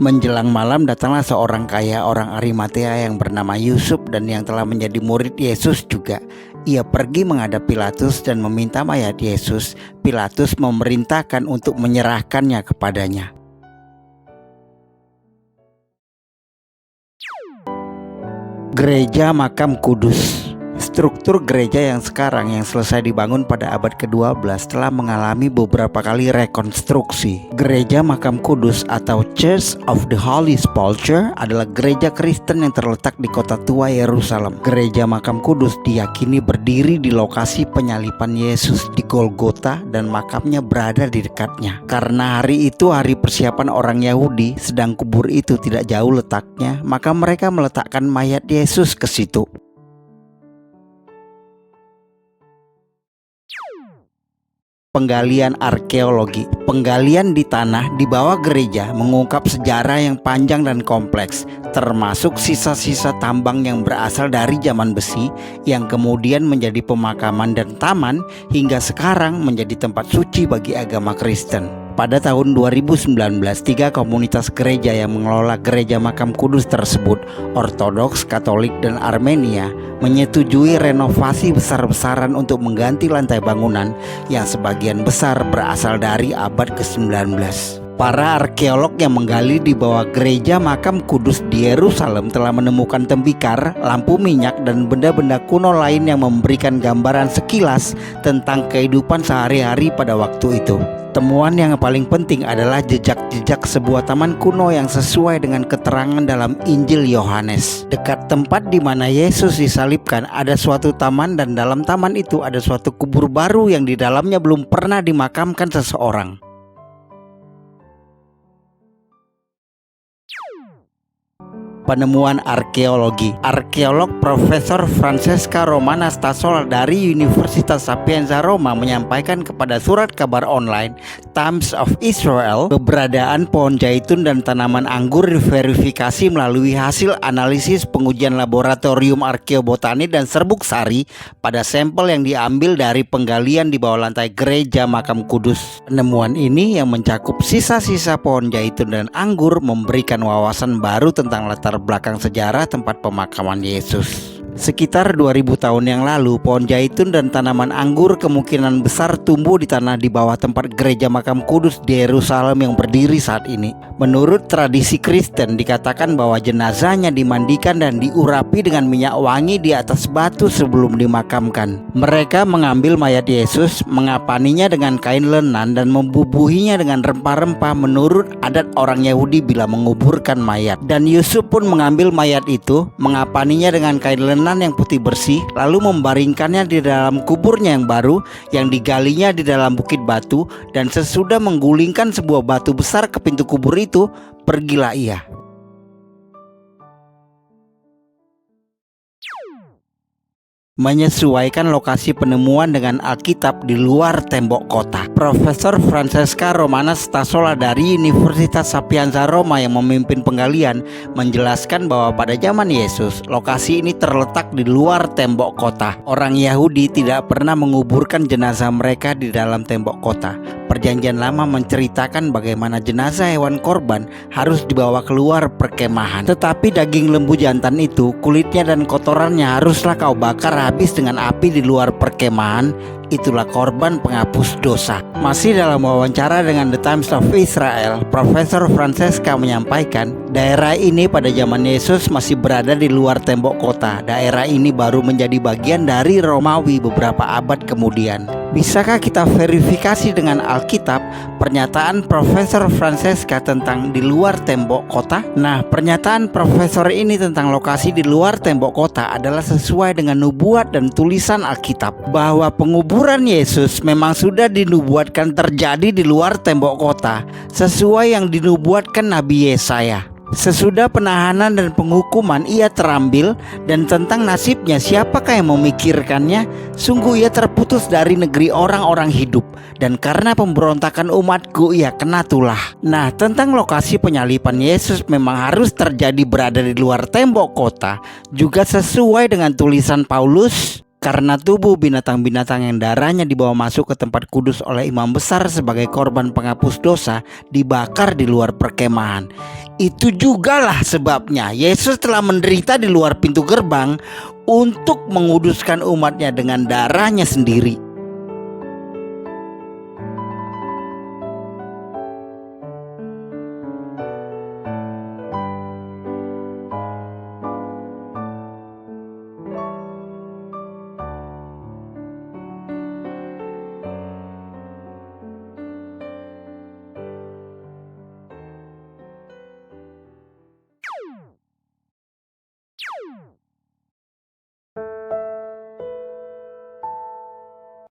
Menjelang malam datanglah seorang kaya orang Arimatea yang bernama Yusuf dan yang telah menjadi murid Yesus juga. Ia pergi menghadap Pilatus dan meminta mayat Yesus. Pilatus memerintahkan untuk menyerahkannya kepadanya. Gereja Makam Kudus. Struktur gereja yang sekarang yang selesai dibangun pada abad ke-12 telah mengalami beberapa kali rekonstruksi. Gereja Makam Kudus atau Church of the Holy Sepulchre adalah gereja Kristen yang terletak di kota tua Yerusalem. Gereja Makam Kudus diyakini berdiri di lokasi penyaliban Yesus di Golgota dan makamnya berada di dekatnya. Karena hari itu hari persiapan orang Yahudi, sedang kubur itu tidak jauh letaknya, maka mereka meletakkan mayat Yesus ke situ. Penggalian arkeologi. Penggalian di tanah di bawah gereja mengungkap sejarah yang panjang dan kompleks, termasuk sisa-sisa tambang yang berasal dari zaman besi yang kemudian menjadi pemakaman dan taman hingga sekarang menjadi tempat suci bagi agama Kristen. Pada tahun 2019, 3 komunitas gereja yang mengelola gereja Makam Kudus tersebut, Ortodoks, Katolik, dan Armenia, menyetujui renovasi besar-besaran untuk mengganti lantai bangunan yang sebagian besar berasal dari abad ke-19. Para arkeolog yang menggali di bawah gereja Makam Kudus di Yerusalem telah menemukan tembikar, lampu minyak, dan benda-benda kuno lain yang memberikan gambaran sekilas tentang kehidupan sehari-hari pada waktu itu. Temuan yang paling penting adalah jejak-jejak sebuah taman kuno yang sesuai dengan keterangan dalam Injil Yohanes. Dekat tempat di mana Yesus disalibkan ada suatu taman, dan dalam taman itu ada suatu kubur baru yang di dalamnya belum pernah dimakamkan seseorang. Penemuan arkeologi. Arkeolog Profesor Francesca Romana Stasola dari Universitas Sapienza Roma menyampaikan kepada surat kabar online Times of Israel keberadaan pohon zaitun dan tanaman anggur diverifikasi melalui hasil analisis pengujian laboratorium arkeobotani dan serbuk sari pada sampel yang diambil dari penggalian di bawah lantai gereja Makam Kudus. Penemuan ini yang mencakup sisa-sisa pohon zaitun dan anggur memberikan wawasan baru tentang latar belakang sejarah tempat pemakaman Yesus. Sekitar 2000 tahun yang lalu, pohon zaitun dan tanaman anggur kemungkinan besar tumbuh di tanah di bawah tempat gereja Makam Kudus di Yerusalem yang berdiri saat ini. Menurut tradisi Kristen, dikatakan bahwa jenazahnya dimandikan dan diurapi dengan minyak wangi di atas batu sebelum dimakamkan. Mereka mengambil mayat Yesus, mengapaninya dengan kain lenan dan membubuhinya dengan rempah-rempah menurut adat orang Yahudi bila menguburkan mayat. Dan Yusuf pun mengambil mayat itu, mengapaninya dengan kain lenan yang putih bersih, lalu membaringkannya di dalam kuburnya yang baru yang digalinya di dalam bukit batu, dan sesudah menggulingkan sebuah batu besar ke pintu kubur itu, pergilah ia. Menyesuaikan lokasi penemuan dengan Alkitab di luar tembok kota. Profesor Francesca Romana Stasola dari Universitas Sapienza Roma yang memimpin penggalian menjelaskan bahwa pada zaman Yesus, lokasi ini terletak di luar tembok kota. Orang Yahudi tidak pernah menguburkan jenazah mereka di dalam tembok kota. Perjanjian Lama menceritakan bagaimana jenazah hewan korban harus dibawa keluar perkemahan. Tetapi daging lembu jantan itu, kulitnya dan kotorannya haruslah kau bakar habis dengan api di luar perkemahan. Itulah korban penghapus dosa. Masih dalam wawancara dengan The Times of Israel, Profesor Francesca menyampaikan, daerah ini pada zaman Yesus masih berada di luar tembok kota. Daerah ini baru menjadi bagian dari Romawi beberapa abad kemudian. Bisakah kita verifikasi dengan Alkitab pernyataan Profesor Francesca tentang di luar tembok kota? Nah, pernyataan profesor ini tentang lokasi di luar tembok kota adalah sesuai dengan nubuat dan tulisan Alkitab, bahwa penguburan Yesus memang sudah dinubuatkan terjadi di luar tembok kota, sesuai yang dinubuatkan Nabi Yesaya. Sesudah penahanan dan penghukuman ia terambil, dan tentang nasibnya siapakah yang memikirkannya? Sungguh ia terputus dari negeri orang-orang hidup, dan karena pemberontakan umatku ia kena tulah. Nah, tentang lokasi penyaliban Yesus memang harus terjadi berada di luar tembok kota, juga sesuai dengan tulisan Paulus. Karena tubuh binatang-binatang yang darahnya dibawa masuk ke tempat kudus oleh imam besar sebagai korban penghapus dosa dibakar di luar perkemahan. Itu jugalah sebabnya Yesus telah menderita di luar pintu gerbang untuk menguduskan umatnya dengan darahnya sendiri.